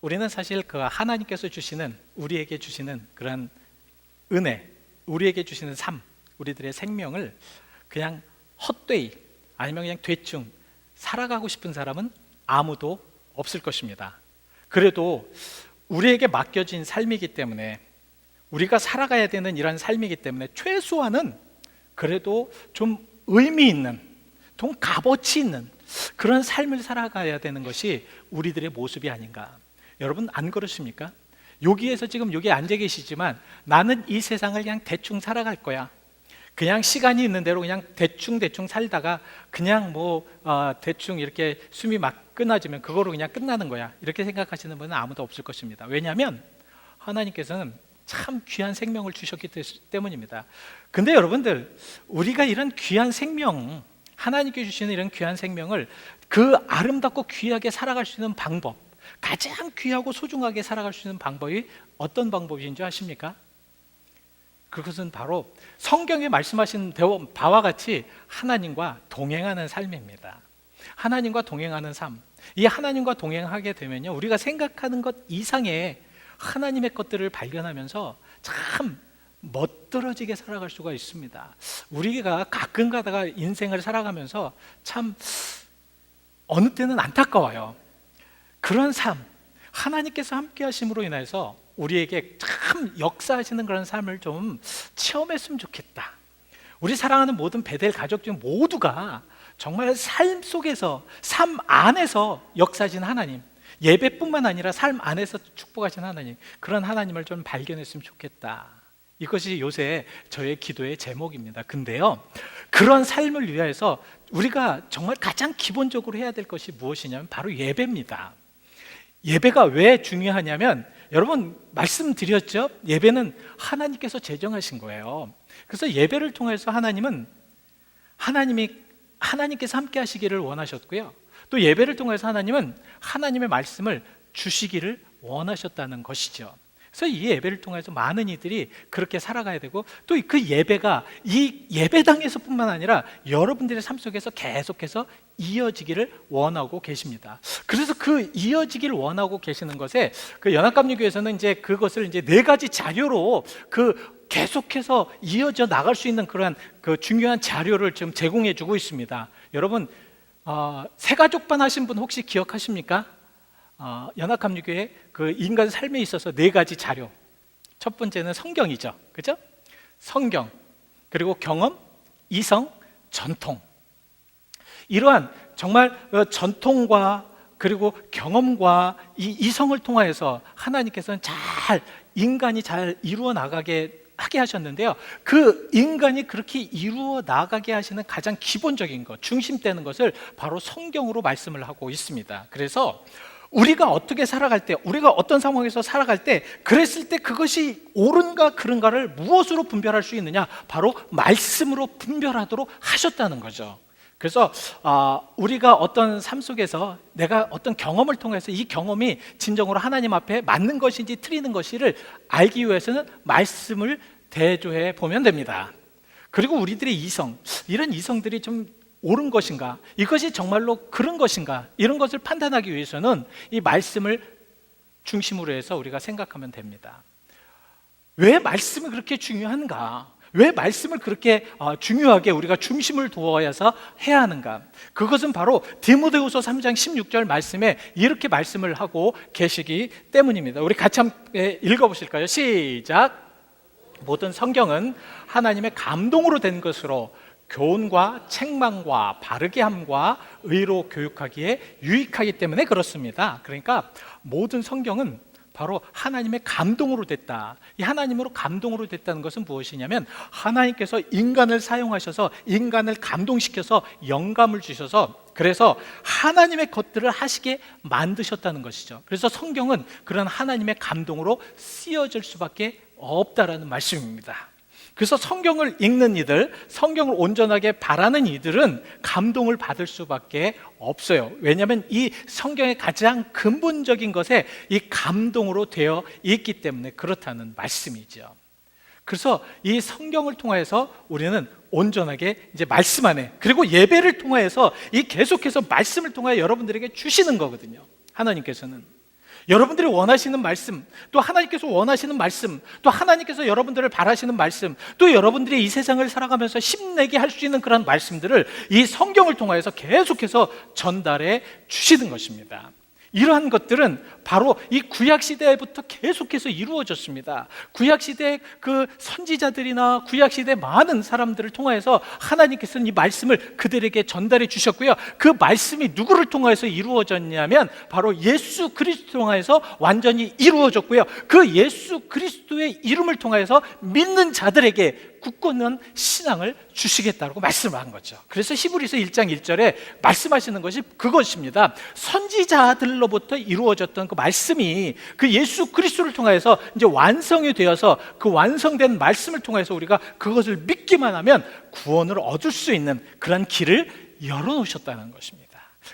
우리는 사실 그 하나님께서 주시는, 우리에게 주시는 그런 은혜, 우리에게 주시는 삶, 우리들의 생명을 그냥 헛되이 아니면 그냥 대충 살아가고 싶은 사람은 아무도 없을 것입니다. 그래도 우리에게 맡겨진 삶이기 때문에, 우리가 살아가야 되는 이런 삶이기 때문에 최소한은 그래도 좀 의미 있는, 좀 값어치 있는 그런 삶을 살아가야 되는 것이 우리들의 모습이 아닌가. 여러분 안 그러십니까? 여기에서 지금 여기 앉아 계시지만 나는 이 세상을 그냥 대충 살아갈 거야, 그냥 시간이 있는 대로 그냥 대충 살다가 그냥 대충 이렇게 숨이 막 끊어지면 그거로 그냥 끝나는 거야, 이렇게 생각하시는 분은 아무도 없을 것입니다. 왜냐하면 하나님께서는 참 귀한 생명을 주셨기 때문입니다. 근데 여러분들, 우리가 이런 귀한 생명, 하나님께 주시는 이런 귀한 생명을 그 아름답고 귀하게 살아갈 수 있는 방법, 가장 귀하고 소중하게 살아갈 수 있는 방법이 어떤 방법인 줄 아십니까? 그것은 바로 성경에 말씀하신 바와 같이 하나님과 동행하는 삶입니다. 하나님과 동행하는 삶. 이 하나님과 동행하게 되면요, 우리가 생각하는 것 이상의 하나님의 것들을 발견하면서 참 멋들어지게 살아갈 수가 있습니다. 우리가 가끔 가다가 인생을 살아가면서 참 어느 때는 안타까워요. 그런 삶, 하나님께서 함께 하심으로 인해서 우리에게 참 역사하시는 그런 삶을 좀 체험했으면 좋겠다. 우리 사랑하는 모든 베델 가족 중 모두가 정말 삶 속에서, 삶 안에서 역사하신 하나님, 예배뿐만 아니라 삶 안에서 축복하신 하나님, 그런 하나님을 좀 발견했으면 좋겠다. 이것이 요새 저의 기도의 제목입니다. 근데요, 그런 삶을 위해서 우리가 정말 가장 기본적으로 해야 될 것이 무엇이냐면 바로 예배입니다. 예배가 왜 중요하냐면, 여러분 말씀드렸죠? 예배는 하나님께서 제정하신 거예요. 그래서 예배를 통해서 하나님께서 함께 하시기를 원하셨고요, 또 예배를 통해서 하나님은 하나님의 말씀을 주시기를 원하셨다는 것이죠. 그래서 이 예배를 통해서 많은 이들이 그렇게 살아가야 되고, 또 그 예배가 이 예배당에서뿐만 아니라 여러분들의 삶 속에서 계속해서 이어지기를 원하고 계십니다. 그래서 그 이어지기를 원하고 계시는 것에 그 연합감리교회에서는 이제 그것을 이제 4가지 자료로 계속해서 이어져 나갈 수 있는 그런 그 중요한 자료를 지금 제공해 주고 있습니다. 여러분, 새가족반 하신 분 혹시 기억하십니까? 연합감리교회 그 인간 삶에 있어서 4가지 자료. 첫 번째는 성경이죠, 그죠? 성경, 그리고 경험, 이성, 전통. 이러한 정말 전통과 그리고 경험과 이 이성을 통하여서 하나님께서는 인간이 잘 이루어 나가게 하게 하셨는데요, 그 인간이 그렇게 이루어 나가게 하시는 가장 기본적인 것, 중심되는 것을 바로 성경으로 말씀을 하고 있습니다. 그래서 우리가 어떻게 살아갈 때, 우리가 어떤 상황에서 살아갈 때, 그랬을 때 그것이 옳은가 그른가를 무엇으로 분별할 수 있느냐? 바로 말씀으로 분별하도록 하셨다는 거죠. 그래서 우리가 어떤 삶 속에서 내가 어떤 경험을 통해서 이 경험이 진정으로 하나님 앞에 맞는 것인지 틀리는 것인지를 알기 위해서는 말씀을 대조해 보면 됩니다. 그리고 우리들의 이성, 이런 이성들이 좀 옳은 것인가, 이것이 정말로 그런 것인가, 이런 것을 판단하기 위해서는 이 말씀을 중심으로 해서 우리가 생각하면 됩니다. 왜 말씀이 그렇게 중요한가? 왜 말씀을 그렇게 중요하게 우리가 중심을 두어서 해야 하는가? 그것은 바로 디모데후서 3장 16절 말씀에 이렇게 말씀을 하고 계시기 때문입니다. 우리 같이 함께 읽어보실까요? 시작! 모든 성경은 하나님의 감동으로 된 것으로 교훈과 책망과 바르게 함과 의로 교육하기에 유익하기 때문에 그렇습니다. 그러니까 모든 성경은 바로 하나님의 감동으로 됐다. 이 하나님으로 감동으로 됐다는 것은 무엇이냐면, 하나님께서 인간을 사용하셔서 인간을 감동시켜서 영감을 주셔서, 그래서 하나님의 것들을 하시게 만드셨다는 것이죠. 그래서 성경은 그런 하나님의 감동으로 쓰여질 수밖에 없다라는 말씀입니다. 그래서 성경을 읽는 이들, 성경을 온전하게 바라는 이들은 감동을 받을 수밖에 없어요. 왜냐하면 이 성경의 가장 근본적인 것에 이 감동으로 되어 있기 때문에 그렇다는 말씀이죠. 그래서 이 성경을 통해서 우리는 온전하게 이제 말씀 안에, 그리고 예배를 통해서 이 계속해서 말씀을 통해 여러분들에게 주시는 거거든요, 하나님께서는. 여러분들이 원하시는 말씀, 또 하나님께서 원하시는 말씀, 또 하나님께서 여러분들을 바라시는 말씀, 또 여러분들이 이 세상을 살아가면서 힘내게 할 수 있는 그런 말씀들을 이 성경을 통하여서 계속해서 전달해 주시는 것입니다. 이러한 것들은 바로 이 구약시대부터 계속해서 이루어졌습니다. 구약시대 그 선지자들이나 구약시대 많은 사람들을 통하여서 하나님께서는 이 말씀을 그들에게 전달해 주셨고요. 그 말씀이 누구를 통하여서 이루어졌냐면 바로 예수 그리스도 통하여서 완전히 이루어졌고요. 그 예수 그리스도의 이름을 통하여서 믿는 자들에게 굳건한 신앙을 주시겠다고 말씀을 한 거죠. 그래서 히브리서 1장 1절에 말씀하시는 것이 그것입니다. 선지자들로부터 이루어졌던 그 말씀이 그 예수 그리스도를 통해서 이제 완성이 되어서 그 완성된 말씀을 통해서 우리가 그것을 믿기만 하면 구원을 얻을 수 있는 그런 길을 열어놓으셨다는 것입니다.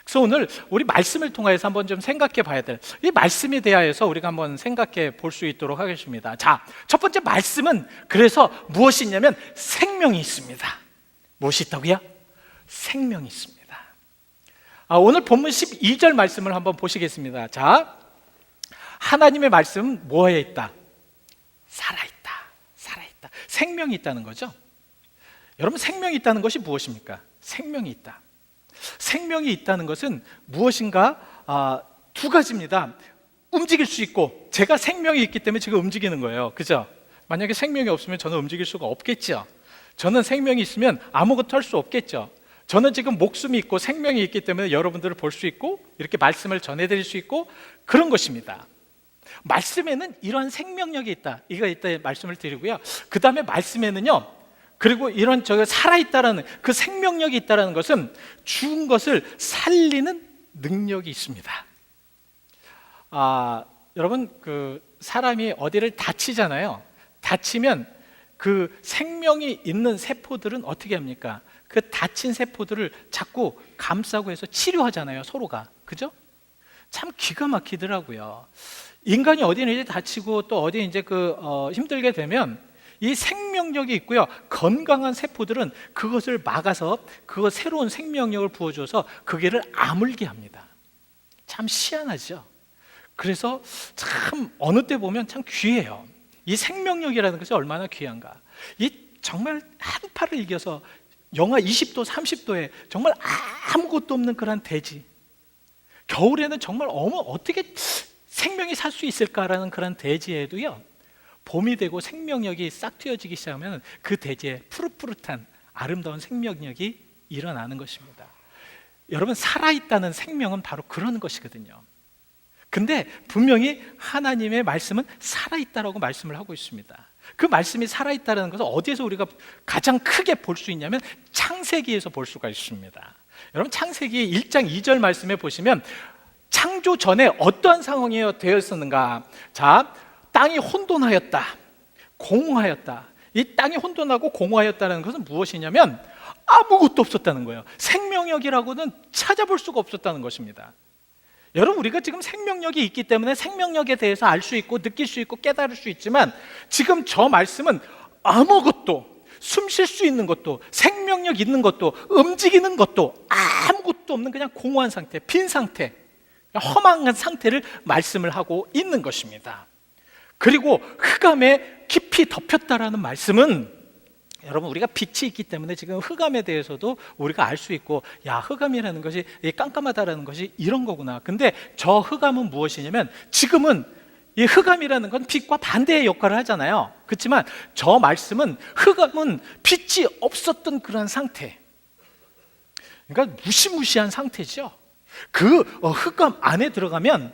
그래서 오늘 우리 말씀을 통해서 한번 좀 생각해 봐야 될 이 말씀에 대하여서 우리가 한번 생각해 볼 수 있도록 하겠습니다. 자, 첫 번째 말씀은 그래서 무엇이 있냐면 생명이 있습니다. 무엇이 있다고요? 생명이 있습니다. 오늘 본문 12절 말씀을 한번 보시겠습니다. 자, 하나님의 말씀은 뭐에 있다? 살아있다. 살아있다. 생명이 있다는 거죠. 여러분, 생명이 있다는 것이 무엇입니까? 생명이 있다. 생명이 있다는 것은 무엇인가? 두 가지입니다. 움직일 수 있고, 제가 생명이 있기 때문에 제가 움직이는 거예요. 그죠? 만약에 생명이 없으면 저는 움직일 수가 없겠죠. 저는 생명이 있으면 아무것도 할 수 없겠죠. 저는 지금 목숨이 있고 생명이 있기 때문에 여러분들을 볼 수 있고 이렇게 말씀을 전해드릴 수 있고 그런 것입니다. 말씀에는 이런 생명력이 있다, 이거 있다 말씀을 드리고요. 그 다음에 말씀에는요, 그리고 이런 살아있다라는 그 생명력이 있다라는 것은 죽은 것을 살리는 능력이 있습니다. 여러분, 그 사람이 어디를 다치잖아요. 다치면 그 생명이 있는 세포들은 어떻게 합니까? 그 다친 세포들을 자꾸 감싸고 해서 치료하잖아요, 서로가. 그죠? 참 기가 막히더라고요. 인간이 어디는 이제 다치고 또 어디 이제 힘들게 되면 이 생명력이 있고요, 건강한 세포들은 그것을 막아서 그 새로운 생명력을 부어줘서 그 개를 아물게 합니다. 참 희한하죠. 그래서 참 어느 때 보면 참 귀해요. 이 생명력이라는 것이 얼마나 귀한가. 이 정말 한파를 이겨서 영하 20도, 30도에 정말 아무것도 없는 그런 대지, 겨울에는 정말 어떻게 생명이 살 수 있을까라는 그런 대지에도요, 봄이 되고 생명력이 싹 트여지기 시작하면 그 대지에 푸릇푸릇한 아름다운 생명력이 일어나는 것입니다. 여러분, 살아있다는 생명은 바로 그런 것이거든요. 근데 분명히 하나님의 말씀은 살아있다라고 말씀을 하고 있습니다. 그 말씀이 살아있다는 것은 어디에서 우리가 가장 크게 볼 수 있냐면 창세기에서 볼 수가 있습니다. 여러분, 창세기 1장 2절 말씀에 보시면 창조 전에 어떠한 상황이 되었었는가? 자, 땅이 혼돈하였다, 공허하였다. 이 땅이 혼돈하고 공허하였다는 것은 무엇이냐면 아무것도 없었다는 거예요. 생명력이라고는 찾아볼 수가 없었다는 것입니다. 여러분, 우리가 지금 생명력이 있기 때문에 생명력에 대해서 알 수 있고 느낄 수 있고 깨달을 수 있지만, 지금 저 말씀은 아무것도, 숨 쉴 수 있는 것도, 생명력 있는 것도, 움직이는 것도 아무것도 없는 그냥 공허한 상태, 빈 상태, 허망한 상태를 말씀을 하고 있는 것입니다. 그리고 흑암에 깊이 덮였다라는 말씀은, 여러분, 우리가 빛이 있기 때문에 지금 흑암에 대해서도 우리가 알 수 있고, 야, 흑암이라는 것이 깜깜하다라는 것이 이런 거구나. 근데 저 흑암은 무엇이냐면, 지금은 이 흑암이라는 건 빛과 반대의 역할을 하잖아요. 그렇지만 저 말씀은 흑암은 빛이 없었던 그런 상태, 그러니까 무시무시한 상태죠. 그 흑암 안에 들어가면,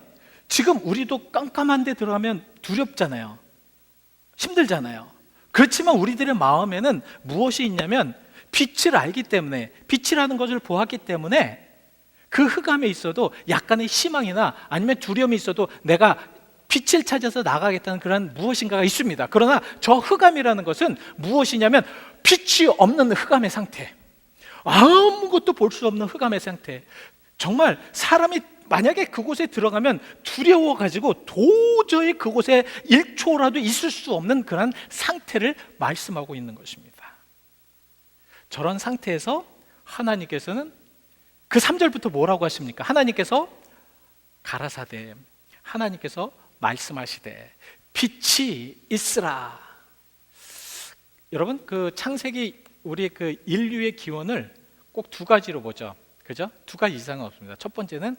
지금 우리도 깜깜한 데 들어가면 두렵잖아요, 힘들잖아요. 그렇지만 우리들의 마음에는 무엇이 있냐면 빛을 알기 때문에, 빛이라는 것을 보았기 때문에 그 흑암에 있어도 약간의 희망이나 아니면 두려움이 있어도 내가 빛을 찾아서 나가겠다는 그런 무엇인가가 있습니다. 그러나 저 흑암이라는 것은 무엇이냐면 빛이 없는 흑암의 상태, 아무것도 볼 수 없는 흑암의 상태. 정말 사람이 만약에 그곳에 들어가면 두려워가지고 도저히 그곳에 1초라도 있을 수 없는 그런 상태를 말씀하고 있는 것입니다. 저런 상태에서 하나님께서는 그 3절부터 뭐라고 하십니까? 하나님께서 가라사대, 하나님께서 말씀하시되 빛이 있으라. 여러분, 그 창세기 우리 그 인류의 기원을 꼭 두 가지로 보죠. 그죠? 두 가지 이상은 없습니다. 첫 번째는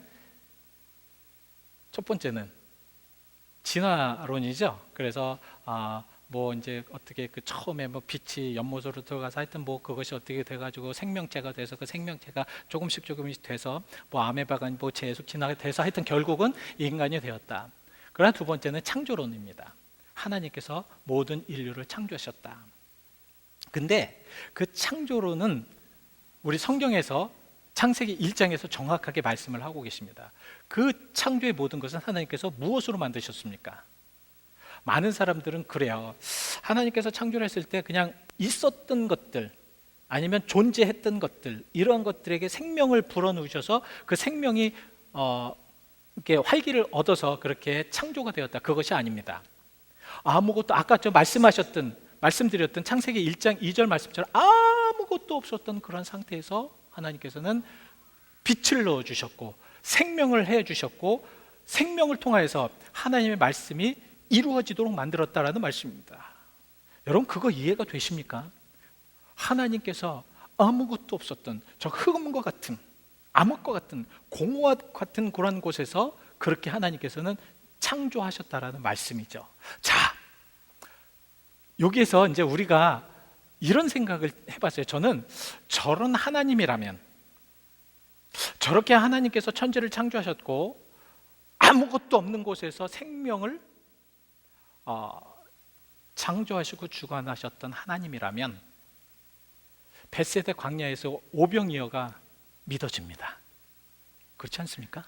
진화론이죠. 그래서 뭐 이제 어떻게 그 처음에 뭐 빛이 연못으로 들어가서 하여튼 뭐 그것이 어떻게 돼가지고 생명체가 돼서 그 생명체가 조금씩 돼서 뭐 아메바가 뭐 계속 진화가 돼서 하여튼 결국은 인간이 되었다. 그러나 두 번째는 창조론입니다. 하나님께서 모든 인류를 창조하셨다. 근데 그 창조론은 우리 성경에서 창세기 1장에서 정확하게 말씀을 하고 계십니다. 그 창조의 모든 것은 하나님께서 무엇으로 만드셨습니까? 많은 사람들은 그래요. 하나님께서 창조를 했을 때 그냥 있었던 것들 아니면 존재했던 것들, 이러한 것들에게 생명을 불어넣으셔서 그 생명이 이렇게 활기를 얻어서 그렇게 창조가 되었다. 그것이 아닙니다. 아무것도, 아까 저 말씀드렸던 창세기 1장 2절 말씀처럼 아무것도 없었던 그런 상태에서 하나님께서는 빛을 넣어주셨고 생명을 해주셨고 생명을 통하여서 하나님의 말씀이 이루어지도록 만들었다라는 말씀입니다. 여러분, 그거 이해가 되십니까? 하나님께서 아무것도 없었던 저 흑암과 같은, 암흑과 같은, 공허와 같은 그런 곳에서 그렇게 하나님께서는 창조하셨다라는 말씀이죠. 자, 여기에서 이제 우리가 이런 생각을 해봤어요. 저는 저런 하나님이라면, 저렇게 하나님께서 천지를 창조하셨고 아무것도 없는 곳에서 생명을 창조하시고 주관하셨던 하나님이라면 벳세다 광야에서 오병이어가 믿어집니다. 그렇지 않습니까?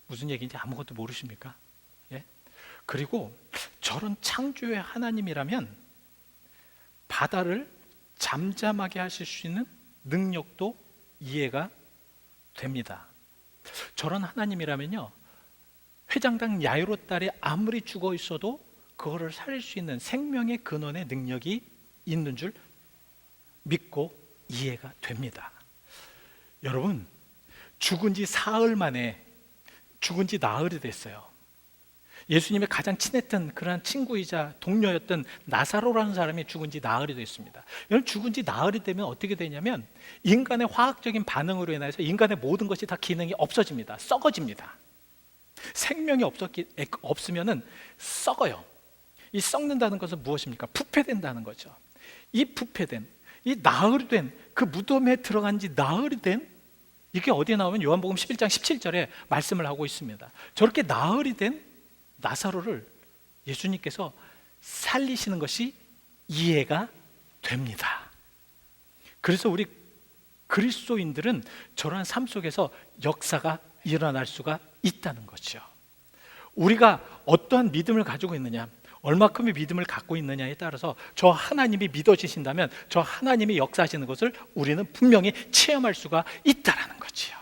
무슨 얘기인지 아무것도 모르십니까? 예? 그리고 저런 창조의 하나님이라면 바다를 잠잠하게 하실 수 있는 능력도 이해가 됩니다. 저런 하나님이라면요, 회장당 야이로 딸이 아무리 죽어 있어도 그거를 살릴 수 있는 생명의 근원의 능력이 있는 줄 믿고 이해가 됩니다. 여러분, 죽은 지 사흘 만에 죽은 지 나흘이 됐어요. 예수님의 가장 친했던 그런 친구이자 동료였던 나사로라는 사람이 죽은 지 나흘이 됐습니다. 여러분, 죽은 지 나흘이 되면 어떻게 되냐면 인간의 화학적인 반응으로 인해서 인간의 모든 것이 다 기능이 없어집니다. 썩어집니다. 생명이 없으면은 썩어요. 이 썩는다는 것은 무엇입니까? 부패된다는 거죠. 이 부패된, 이 나흘이 된, 그 무덤에 들어간 지 나흘이 된, 이게 어디에 나오면 요한복음 11장 17절에 말씀을 하고 있습니다. 저렇게 나흘이 된 나사로를 예수님께서 살리시는 것이 이해가 됩니다. 그래서 우리 그리스도인들은 저러한 삶 속에서 역사가 일어날 수가 있다는 거죠. 우리가 어떠한 믿음을 가지고 있느냐, 얼마큼의 믿음을 갖고 있느냐에 따라서 저 하나님이 믿어지신다면 저 하나님이 역사하시는 것을 우리는 분명히 체험할 수가 있다는 거지요.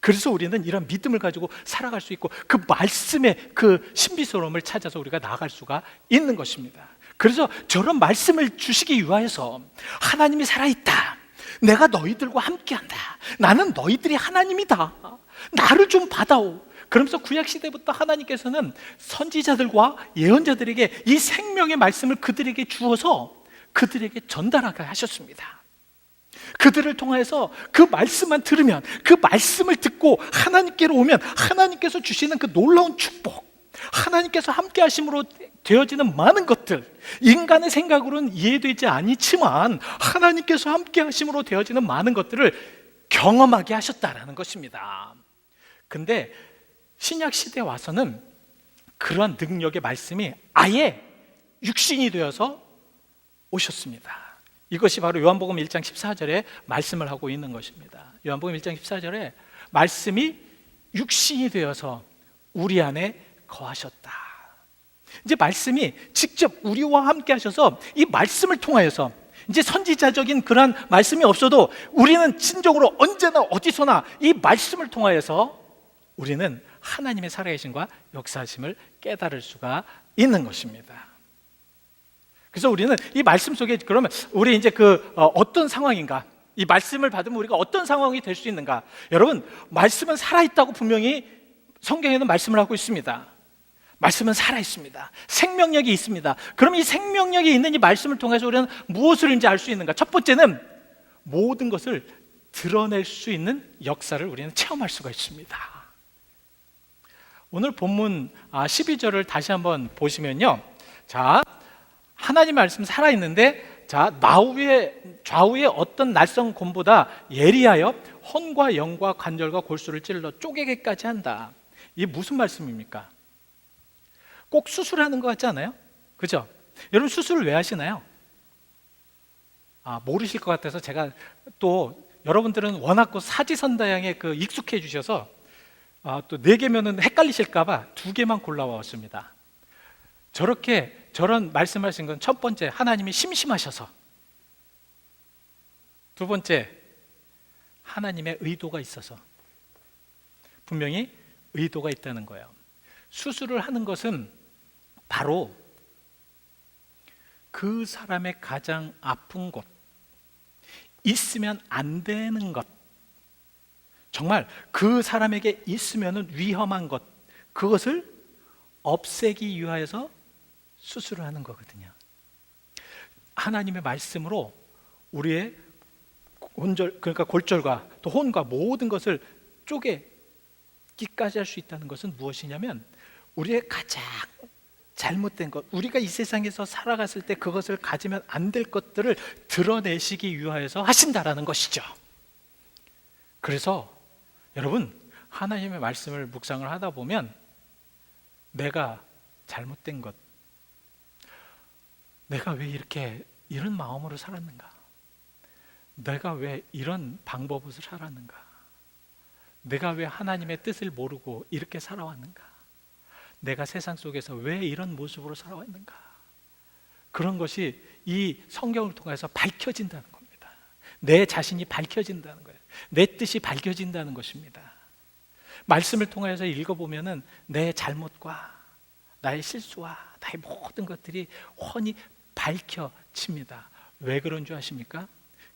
그래서 우리는 이런 믿음을 가지고 살아갈 수 있고 그 말씀의 그 신비스러움을 찾아서 우리가 나아갈 수가 있는 것입니다. 그래서 저런 말씀을 주시기 위하여서 하나님이 살아있다, 내가 너희들과 함께한다, 나는 너희들이 하나님이다, 나를 좀 받아오. 그러면서 구약시대부터 하나님께서는 선지자들과 예언자들에게 이 생명의 말씀을 그들에게 주어서 그들에게 전달하게 하셨습니다. 그들을 통해서 그 말씀만 들으면, 그 말씀을 듣고 하나님께로 오면 하나님께서 주시는 그 놀라운 축복, 하나님께서 함께 하심으로 되어지는 많은 것들, 인간의 생각으로는 이해되지 않지만 하나님께서 함께 하심으로 되어지는 많은 것들을 경험하게 하셨다라는 것입니다. 근데 신약 시대에 와서는 그러한 능력의 말씀이 아예 육신이 되어서 오셨습니다. 이것이 바로 요한복음 1장 14절에 말씀을 하고 있는 것입니다. 요한복음 1장 14절에 말씀이 육신이 되어서 우리 안에 거하셨다. 이제 말씀이 직접 우리와 함께 하셔서 이 말씀을 통하여서 이제 선지자적인 그런 말씀이 없어도 우리는 진정으로 언제나 어디서나 이 말씀을 통하여서 우리는 하나님의 살아계심과 역사하심을 깨달을 수가 있는 것입니다. 그래서 우리는 이 말씀 속에 그러면 우리 이제 어떤 상황인가, 이 말씀을 받으면 우리가 어떤 상황이 될 수 있는가? 여러분, 말씀은 살아있다고 분명히 성경에는 말씀을 하고 있습니다. 말씀은 살아있습니다. 생명력이 있습니다. 그럼 이 생명력이 있는 이 말씀을 통해서 우리는 무엇을 이제 알 수 있는가? 첫 번째는 모든 것을 드러낼 수 있는 역사를 우리는 체험할 수가 있습니다. 오늘 본문 12절을 다시 한번 보시면요, 자, 하나님의 말씀 살아있는데, 자, 좌우에 어떤 날쌘 곰보다 예리하여 혼과 영과 관절과 골수를 찔러 쪼개게까지 한다. 이게 무슨 말씀입니까? 꼭 수술하는 것 같지 않아요? 그죠? 여러분, 수술을 왜 하시나요? 모르실 것 같아서 제가 또, 여러분들은 워낙 사지선다양에 익숙해 주셔서 또 4개면은 헷갈리실까봐 2개만 골라왔습니다. 저런 말씀하신 건 첫 번째, 하나님이 심심하셔서. 두 번째, 하나님의 의도가 있어서. 분명히 의도가 있다는 거예요. 수술을 하는 것은 바로 그 사람의 가장 아픈 곳, 있으면 안 되는 것, 정말 그 사람에게 있으면 위험한 것, 그것을 없애기 위하여서 수술을 하는 거거든요. 하나님의 말씀으로 우리의 그러니까 골절과 또 혼과 모든 것을 쪼개기까지 할 수 있다는 것은 무엇이냐면, 우리의 가장 잘못된 것, 우리가 이 세상에서 살아갔을 때 그것을 가지면 안 될 것들을 드러내시기 위하여서 하신다라는 것이죠. 그래서 여러분, 하나님의 말씀을 묵상을 하다 보면 내가 잘못된 것, 내가 왜 이런 마음으로 살았는가, 내가 왜 이런 방법으로 살았는가, 내가 왜 하나님의 뜻을 모르고 이렇게 살아왔는가, 내가 세상 속에서 왜 이런 모습으로 살아왔는가, 그런 것이 이 성경을 통해서 밝혀진다는 겁니다. 내 자신이 밝혀진다는 거예요. 내 뜻이 밝혀진다는 것입니다. 말씀을 통해서 읽어보면은 내 잘못과 나의 실수와 나의 모든 것들이 훤히 밝혀집니다. 왜 그런 줄 아십니까?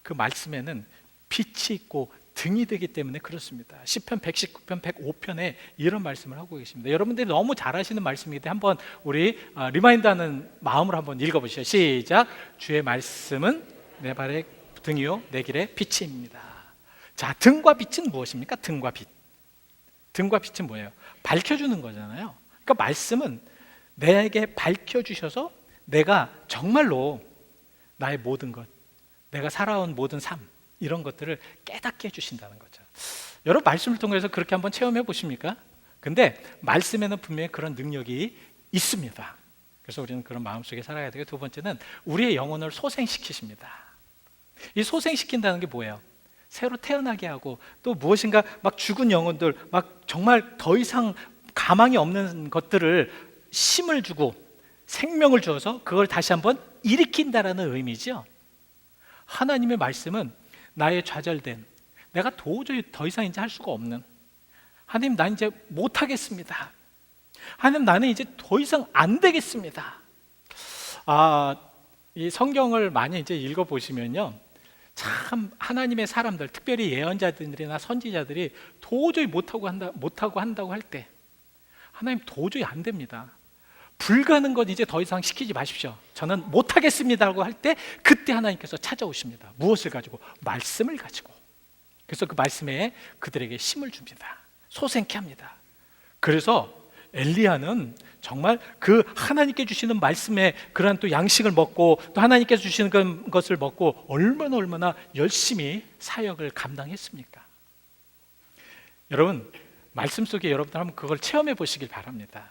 그 말씀에는 빛이 있고 등이 되기 때문에 그렇습니다. 시편 119편 105편에 이런 말씀을 하고 계십니다. 여러분들이 너무 잘 아시는 말씀이기 때문에 한번 우리 리마인드하는 마음으로 한번 읽어보시죠. 시작. 주의 말씀은 내 발의 등이요 내 길의 빛입니다. 자, 등과 빛은 무엇입니까? 등과 빛. 등과 빛은 뭐예요? 밝혀주는 거잖아요. 그러니까 말씀은 내게 밝혀주셔서 내가 정말로 나의 모든 것, 내가 살아온 모든 삶, 이런 것들을 깨닫게 해주신다는 거죠. 여러분, 말씀을 통해서 그렇게 한번 체험해 보십니까? 근데 말씀에는 분명히 그런 능력이 있습니다. 그래서 우리는 그런 마음속에 살아야 되고, 두 번째는 우리의 영혼을 소생시키십니다. 이 소생시킨다는 게 뭐예요? 새로 태어나게 하고, 또 무엇인가 막 죽은 영혼들, 막 정말 더 이상 가망이 없는 것들을 힘을 주고 생명을 주어서 그걸 다시 한번 일으킨다라는 의미죠. 하나님의 말씀은 나의 좌절된, 내가 도저히 더 이상 이제 할 수가 없는, 하나님 나 이제 못하겠습니다, 하나님 나는 이제 더 이상 안 되겠습니다. 이 성경을 많이 이제 읽어보시면요, 참 하나님의 사람들, 특별히 예언자들이나 선지자들이 도저히 못하고 한다고 할 때 하나님 도저히 안 됩니다, 불가능한 것 이제 더 이상 시키지 마십시오, 저는 못하겠습니다라고 할 때, 그때 하나님께서 찾아오십니다. 무엇을 가지고? 말씀을 가지고. 그래서 그 말씀에 그들에게 힘을 줍니다. 소생케 합니다. 그래서 엘리야는 정말 그 하나님께 주시는 말씀에 그러한 또 양식을 먹고, 또 하나님께서 주시는 그 것을 먹고 얼마나 열심히 사역을 감당했습니까? 여러분, 말씀 속에 여러분들 한번 그걸 체험해 보시길 바랍니다.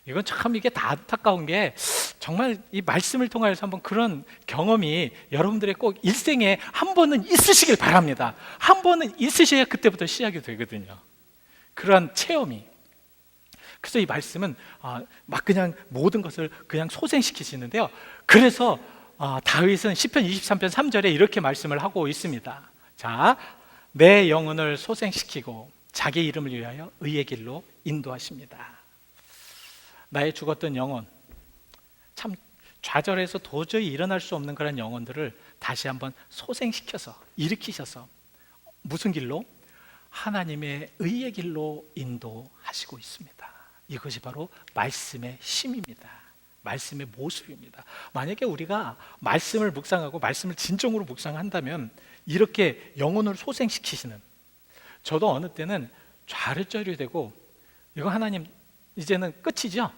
이건 참 이게 다 안타까운 게, 정말 이 말씀을 통해서 한번 그런 경험이 여러분들의 꼭 일생에 한 번은 있으시길 바랍니다. 한 번은 있으셔야 그때부터 시작이 되거든요, 그러한 체험이. 그래서 이 말씀은 막 그냥 모든 것을 그냥 소생시키시는데요. 그래서 다윗은 시편 23편 3절에 이렇게 말씀을 하고 있습니다. 자, 내 영혼을 소생시키고 자기 이름을 위하여 의의 길로 인도하십니다. 나의 죽었던 영혼, 참 좌절해서 도저히 일어날 수 없는 그런 영혼들을 다시 한번 소생시켜서 일으키셔서 무슨 길로? 하나님의 의의 길로 인도하십니다. 하시고 있습니다. 이것이 바로 말씀의 힘입니다. 말씀의 모습입니다. 만약에 우리가 말씀을 묵상하고 말씀을 진정으로 묵상한다면 이렇게 영혼을 소생시키시는, 저도 어느 때는 좌르저르되고 이거 하나님 이제는 끝이죠?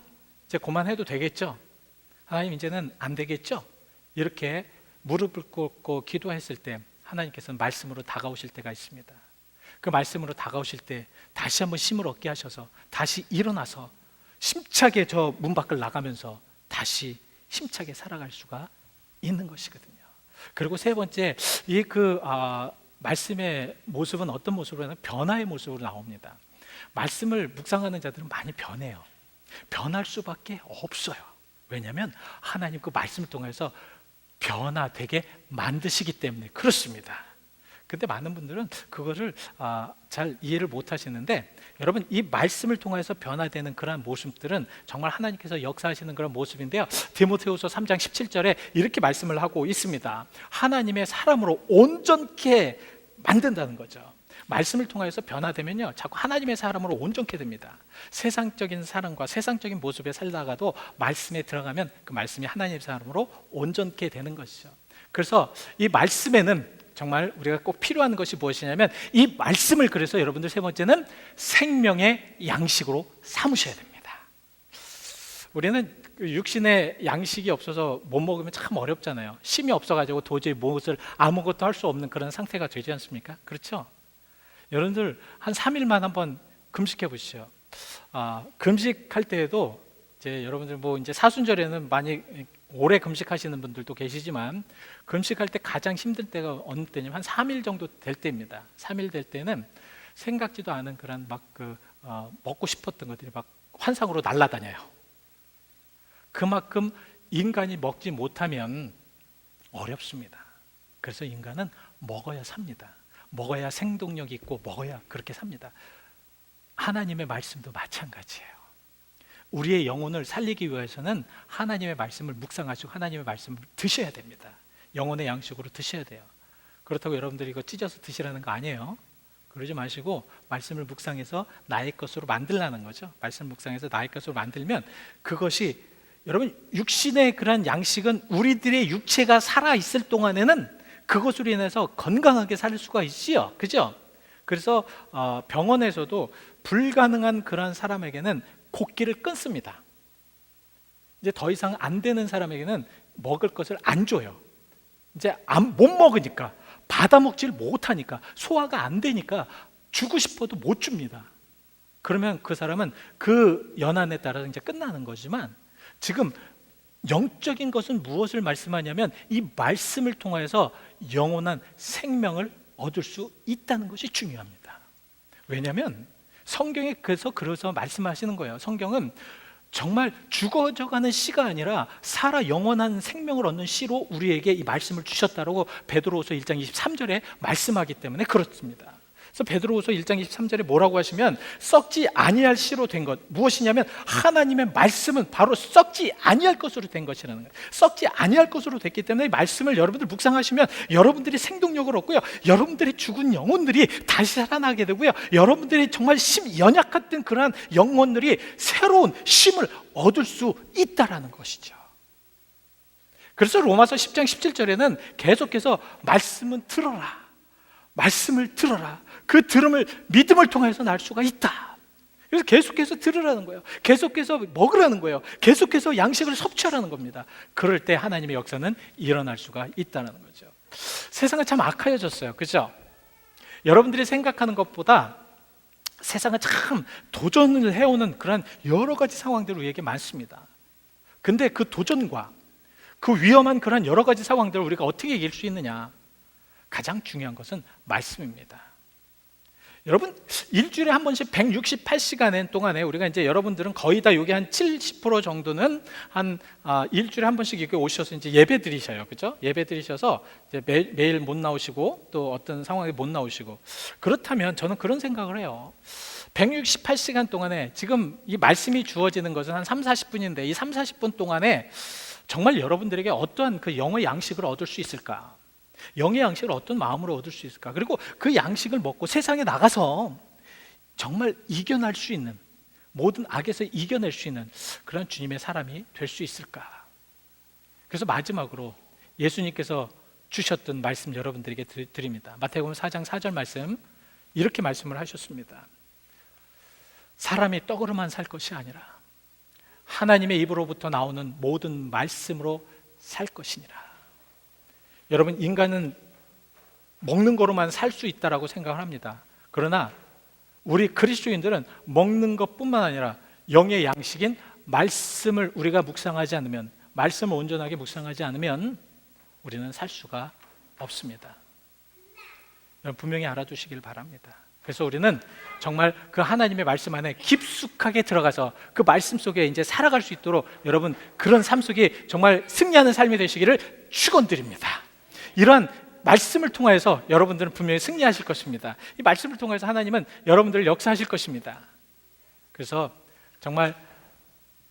이제 그만해도 되겠죠? 하나님 이제는 안 되겠죠? 이렇게 무릎을 꿇고 기도했을 때 하나님께서는 말씀으로 다가오실 때가 있습니다. 그 말씀으로 다가오실 때 다시 한번 힘을 얻게 하셔서 다시 일어나서 힘차게 저 문 밖을 나가면서 다시 힘차게 살아갈 수가 있는 것이거든요. 그리고 세 번째, 이 말씀의 모습은 어떤 모습으로 하나? 변화의 모습으로 나옵니다. 말씀을 묵상하는 자들은 많이 변해요. 변할 수밖에 없어요. 왜냐하면 하나님 그 말씀을 통해서 변화되게 만드시기 때문에 그렇습니다. 근데 많은 분들은 그거를 잘 이해를 못 하시는데, 여러분, 이 말씀을 통해서 변화되는 그러한 모습들은 정말 하나님께서 역사하시는 그런 모습인데요. 디모데후서 3장 17절에 이렇게 말씀을 하고 있습니다. 하나님의 사람으로 온전케 만든다는 거죠. 말씀을 통해서 변화되면요, 자꾸 하나님의 사람으로 온전케 됩니다. 세상적인 사람과 세상적인 모습에 살다가도 말씀에 들어가면 그 말씀이 하나님의 사람으로 온전케 되는 것이죠. 그래서 이 말씀에는 정말 우리가 꼭 필요한 것이 무엇이냐면 이 말씀을, 그래서 여러분들 세 번째는 생명의 양식으로 삼으셔야 됩니다. 우리는 육신의 양식이 없어서 못 먹으면 참 어렵잖아요. 힘이 없어가지고 도저히 무엇을 아무것도 할 수 없는 그런 상태가 되지 않습니까? 그렇죠? 여러분들 한 3일만 한번 금식해 보시죠. 금식할 때에도 이제 여러분들 이제 사순절에는 많이 오래 금식하시는 분들도 계시지만, 금식할 때 가장 힘들 때가 어느 때냐면 한 3일 정도 될 때입니다. 3일 될 때는 생각지도 않은 그런 먹고 싶었던 것들이 막 환상으로 날아다녀요. 그만큼 인간이 먹지 못하면 어렵습니다. 그래서 인간은 먹어야 삽니다. 먹어야 생동력이 있고 먹어야 그렇게 삽니다. 하나님의 말씀도 마찬가지예요. 우리의 영혼을 살리기 위해서는 하나님의 말씀을 묵상하시고 하나님의 말씀을 드셔야 됩니다. 영혼의 양식으로 드셔야 돼요. 그렇다고 여러분들이 이거 찢어서 드시라는 거 아니에요. 그러지 마시고 말씀을 묵상해서 나의 것으로 만들라는 거죠. 말씀 묵상해서 나의 것으로 만들면 그것이, 여러분, 육신의 그런 양식은 우리들의 육체가 살아있을 동안에는 그것으로 인해서 건강하게 살 수가 있지요. 그죠? 그래서 병원에서도 불가능한 그런 사람에게는 곡기를 끊습니다. 이제 더 이상 안 되는 사람에게는 먹을 것을 안 줘요. 이제 못 먹으니까, 받아먹지를 못하니까, 소화가 안 되니까 주고 싶어도 못 줍니다. 그러면 그 사람은 그 연한에 따라서 이제 끝나는 거지만, 지금 영적인 것은 무엇을 말씀하냐면 이 말씀을 통해서 영원한 생명을 얻을 수 있다는 것이 중요합니다. 왜냐하면 성경에 그래서 말씀하시는 거예요. 성경은 정말 죽어져가는 씨가 아니라 살아 영원한 생명을 얻는 씨로 우리에게 이 말씀을 주셨다고 베드로후서 1장 23절에 말씀하기 때문에 그렇습니다. 그래서 베드로후서 1장 23절에 뭐라고 하시면, 썩지 아니할 씨로 된 것, 무엇이냐면 하나님의 말씀은 바로 썩지 아니할 것으로 된 것이라는 거예요. 썩지 아니할 것으로 됐기 때문에 이 말씀을 여러분들 묵상하시면 여러분들이 생동력을 얻고요, 여러분들이 죽은 영혼들이 다시 살아나게 되고요, 여러분들이 정말 연약했던 그러한 영혼들이 새로운 힘을 얻을 수 있다라는 것이죠. 그래서 로마서 10장 17절에는 계속해서 말씀은 들어라, 말씀을 들어라, 그 들음을 믿음을 통해서 날 수가 있다. 그래서 계속해서 들으라는 거예요. 계속해서 먹으라는 거예요. 계속해서 양식을 섭취하라는 겁니다. 그럴 때 하나님의 역사는 일어날 수가 있다는 거죠. 세상은 참 악하여졌어요. 그렇죠? 여러분들이 생각하는 것보다 세상은 참 도전을 해오는 그런 여러 가지 상황들이 우리에게 많습니다. 근데 그 도전과 그 위험한 그런 여러 가지 상황들을 우리가 어떻게 이길 수 있느냐? 가장 중요한 것은 말씀입니다. 여러분, 일주일에 한 번씩 168시간 동안에 우리가 이제 여러분들은 거의 다 여기 한 70% 정도는 일주일에 한 번씩 여기 오셔서 이제 예배 드리셔요. 그죠? 예배 드리셔서 이제 매일 못 나오시고 또 어떤 상황에 못 나오시고, 그렇다면 저는 그런 생각을 해요. 168시간 동안에 지금 이 말씀이 주어지는 것은 한 3, 40분인데 이 3, 40분 동안에 정말 여러분들에게 어떠한 그 영의 양식을 얻을 수 있을까? 영의 양식을 어떤 마음으로 얻을 수 있을까? 그리고 그 양식을 먹고 세상에 나가서 정말 이겨낼 수 있는, 모든 악에서 이겨낼 수 있는 그런 주님의 사람이 될 수 있을까? 그래서 마지막으로 예수님께서 주셨던 말씀 여러분들에게 드립니다. 마태복음 4장 4절 말씀, 이렇게 말씀을 하셨습니다. 사람이 떡으로만 살 것이 아니라 하나님의 입으로부터 나오는 모든 말씀으로 살 것이니라. 여러분, 인간은 먹는 거로만 살 수 있다라고 생각을 합니다. 그러나 우리 그리스도인들은 먹는 것뿐만 아니라 영의 양식인 말씀을 우리가 묵상하지 않으면, 말씀을 온전하게 묵상하지 않으면 우리는 살 수가 없습니다. 여러분, 분명히 알아두시길 바랍니다. 그래서 우리는 정말 그 하나님의 말씀 안에 깊숙하게 들어가서 그 말씀 속에 이제 살아갈 수 있도록, 여러분, 그런 삶 속에 정말 승리하는 삶이 되시기를 축원드립니다. 이러한 말씀을 통해서 여러분들은 분명히 승리하실 것입니다. 이 말씀을 통해서 하나님은 여러분들을 역사하실 것입니다. 그래서 정말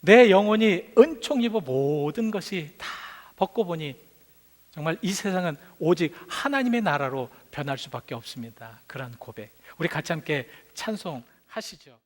내 영혼이 은총 입어 모든 것이 다 벗고 보니 정말 이 세상은 오직 하나님의 나라로 변할 수밖에 없습니다. 그런 고백, 우리 같이 함께 찬송하시죠.